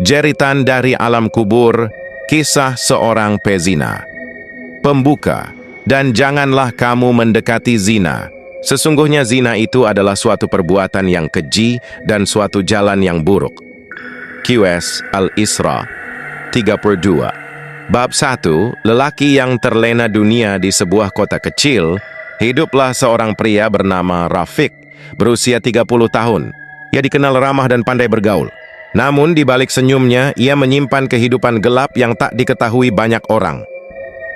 Jeritan dari alam kubur, kisah seorang pezina. Pembuka, dan janganlah kamu mendekati zina. Sesungguhnya zina itu adalah suatu perbuatan yang keji dan suatu jalan yang buruk. QS Al-Isra 32. Bab 1, lelaki yang terlena dunia di sebuah kota kecil. Hiduplah seorang pria bernama Rafiq, berusia 30 tahun. Ia dikenal ramah dan pandai bergaul. Namun di balik senyumnya, ia menyimpan kehidupan gelap yang tak diketahui banyak orang.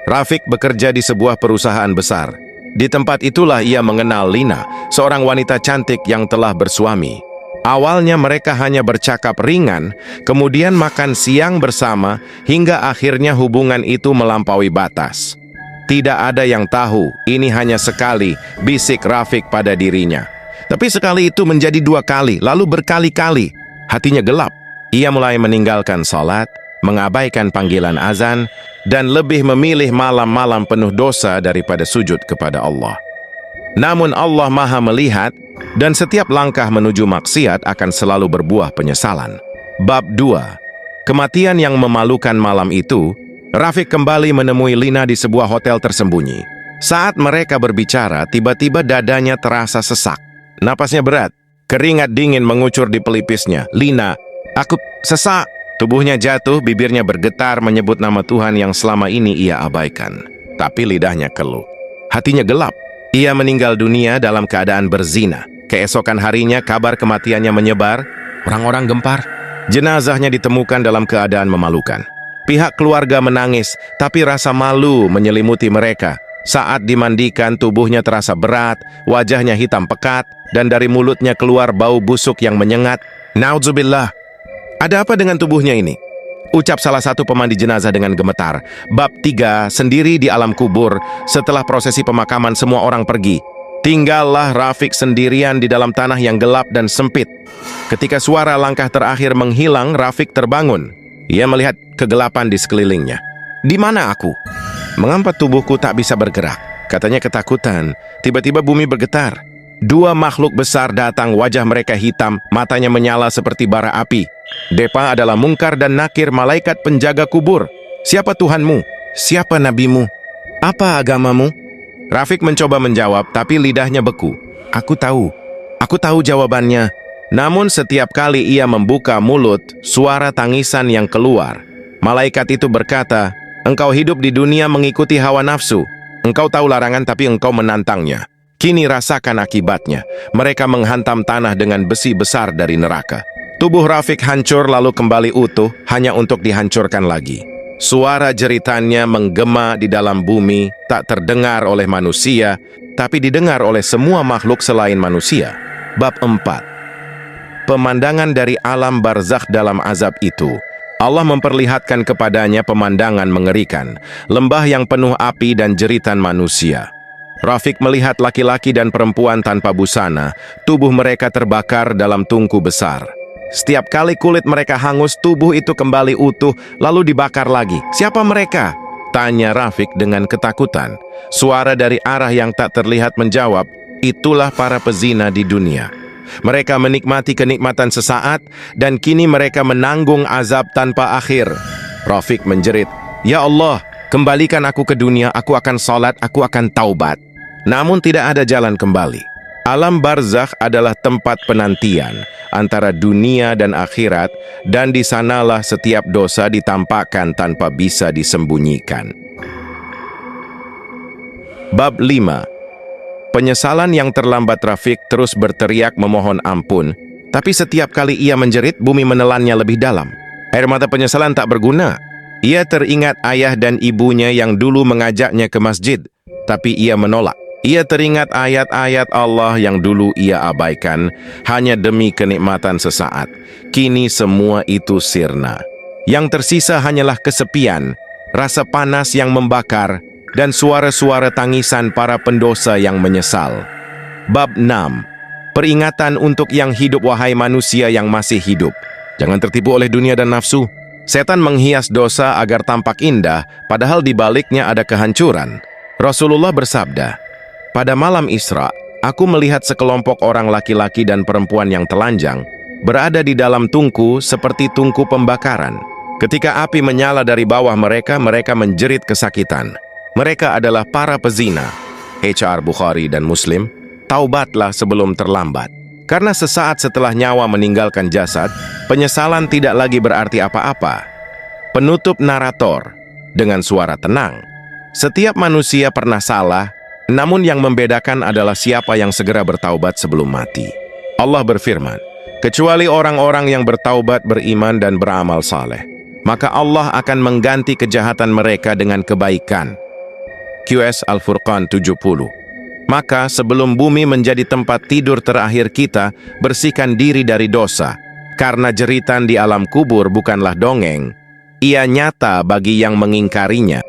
Rafiq bekerja di sebuah perusahaan besar. Di tempat itulah ia mengenal Lina, seorang wanita cantik yang telah bersuami. Awalnya mereka hanya bercakap ringan, kemudian makan siang bersama, hingga akhirnya hubungan itu melampaui batas. Tidak ada yang tahu, ini hanya sekali, bisik Rafiq pada dirinya. Tapi sekali itu menjadi 2 kali, lalu berkali-kali. Hatinya gelap. Ia mulai meninggalkan salat, mengabaikan panggilan azan, dan lebih memilih malam-malam penuh dosa daripada sujud kepada Allah. Namun Allah Maha melihat, dan setiap langkah menuju maksiat akan selalu berbuah penyesalan. Bab 2. Kematian yang memalukan malam itu, Rafiq kembali menemui Lina di sebuah hotel tersembunyi. Saat mereka berbicara, tiba-tiba dadanya terasa sesak. Napasnya berat. Keringat dingin mengucur di pelipisnya. Lina, aku sesak. Tubuhnya jatuh, bibirnya bergetar menyebut nama Tuhan yang selama ini ia abaikan. Tapi lidahnya keluh. Hatinya gelap. Ia meninggal dunia dalam keadaan berzina. Keesokan harinya kabar kematiannya menyebar. Orang-orang gempar. Jenazahnya ditemukan dalam keadaan memalukan. Pihak keluarga menangis, tapi rasa malu menyelimuti mereka. Saat dimandikan, tubuhnya terasa berat, wajahnya hitam pekat, dan dari mulutnya keluar bau busuk yang menyengat. Naudzubillah. Ada apa dengan tubuhnya ini? Ucap salah satu pemandi jenazah dengan gemetar. Bab 3, sendiri di alam kubur. Setelah prosesi pemakaman semua orang pergi. Tinggallah Rafiq sendirian di dalam tanah yang gelap dan sempit. Ketika suara langkah terakhir menghilang, Rafiq terbangun. Ia melihat kegelapan di sekelilingnya. Di mana aku? Mengapa tubuhku tak bisa bergerak? Katanya ketakutan. Tiba-tiba bumi bergetar. 2 makhluk besar datang, wajah mereka hitam, matanya menyala seperti bara api. Depa adalah Mungkar dan Nakir, malaikat penjaga kubur. Siapa Tuhanmu? Siapa nabimu? Apa agamamu? Rafiq mencoba menjawab, tapi lidahnya beku. Aku tahu jawabannya. Namun setiap kali ia membuka mulut, suara tangisan yang keluar. Malaikat itu berkata, engkau hidup di dunia mengikuti hawa nafsu. Engkau tahu larangan tapi engkau menantangnya. Kini rasakan akibatnya. Mereka menghantam tanah dengan besi besar dari neraka. Tubuh Rafiq hancur lalu kembali utuh, hanya untuk dihancurkan lagi. Suara jeritannya menggema di dalam bumi, tak terdengar oleh manusia, tapi didengar oleh semua makhluk selain manusia. Bab 4. Pemandangan dari alam barzakh dalam azab itu. Allah memperlihatkan kepadanya pemandangan mengerikan, lembah yang penuh api dan jeritan manusia. Rafiq melihat laki-laki dan perempuan tanpa busana, tubuh mereka terbakar dalam tungku besar. Setiap kali kulit mereka hangus, tubuh itu kembali utuh, lalu dibakar lagi. Siapa mereka? Tanya Rafiq dengan ketakutan. Suara dari arah yang tak terlihat menjawab, itulah para pezina di dunia. Mereka menikmati kenikmatan sesaat, dan kini mereka menanggung azab tanpa akhir. Rafiq menjerit, Ya Allah, kembalikan aku ke dunia, aku akan salat, aku akan taubat. Namun tidak ada jalan kembali. Alam barzakh adalah tempat penantian antara dunia dan akhirat, dan di sanalah setiap dosa ditampakkan tanpa bisa disembunyikan. Bab 5. Penyesalan yang terlambat. Rafiq terus berteriak memohon ampun, tapi setiap kali ia menjerit, bumi menelannya lebih dalam. Air mata penyesalan tak berguna. Ia teringat ayah dan ibunya yang dulu mengajaknya ke masjid, tapi ia menolak. Ia teringat ayat-ayat Allah yang dulu ia abaikan hanya demi kenikmatan sesaat. Kini semua itu sirna. Yang tersisa hanyalah kesepian, rasa panas yang membakar, dan suara-suara tangisan para pendosa yang menyesal. Bab 6. Peringatan untuk yang hidup, wahai manusia yang masih hidup. Jangan tertipu oleh dunia dan nafsu. Setan menghias dosa agar tampak indah, padahal di baliknya ada kehancuran. Rasulullah bersabda, pada malam Isra, aku melihat sekelompok orang laki-laki dan perempuan yang telanjang. berada di dalam tungku seperti tungku pembakaran. Ketika api menyala dari bawah mereka, mereka menjerit kesakitan. Mereka adalah para pezina. HR Bukhari dan Muslim, taubatlah sebelum terlambat. Karena sesaat setelah nyawa meninggalkan jasad, penyesalan tidak lagi berarti apa-apa. Penutup narator dengan suara tenang. Setiap manusia pernah salah, namun yang membedakan adalah siapa yang segera bertaubat sebelum mati. Allah berfirman, kecuali orang-orang yang bertaubat, beriman, dan beramal saleh, maka Allah akan mengganti kejahatan mereka dengan kebaikan. QS Al-Furqan 70. Maka sebelum bumi menjadi tempat tidur terakhir kita, bersihkan diri dari dosa. Karena jeritan di alam kubur bukanlah dongeng, ia nyata bagi yang mengingkarinya.